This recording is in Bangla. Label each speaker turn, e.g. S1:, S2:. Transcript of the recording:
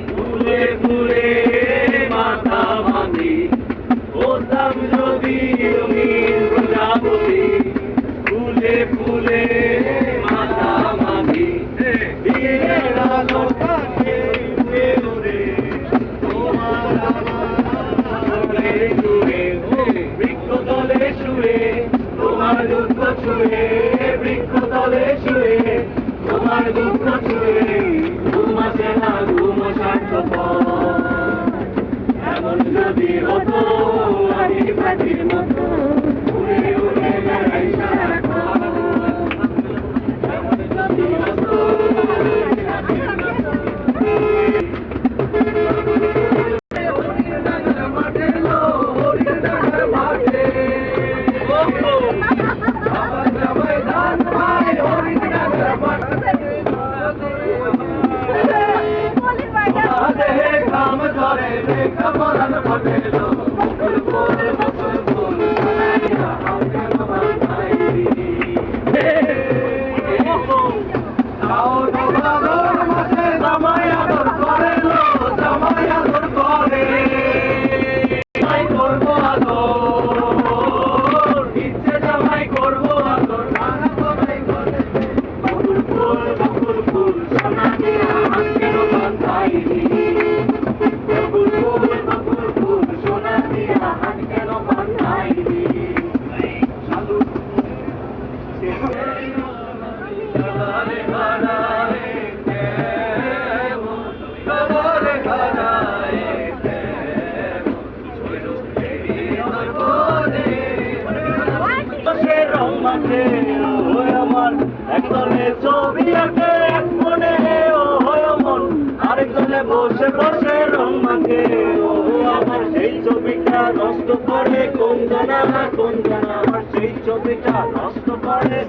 S1: ফুলে ফুলে মাথা ভাঙি হতাম যদি রঙিন প্রজাপতি ফুলে ফুলে মাথা ভাঙি দিনের আলো কাছে উড়ে উড়ে তোমার আমার শুয়ে বৃক্ষ তলে শুয়ে তোমার দুঃখ ছুঁয়ে বৃক্ষ তলে শুয়ে তোমার দুঃখ ছুঁয়ে ঘুম আসে না ঘুম সার্থকর এমন যদি হতো আমি পাখির মতো উড়ে উড়ে বেড়াই সারাক্ষণ এমন যদি হতো একজনে ছবি আঁকে এক মনে আরেকজনে বসে বসে রং মাখে আমার সেই ছবিটা নষ্ট করে কোন জানা আমার সেই ছবিটা নষ্ট করে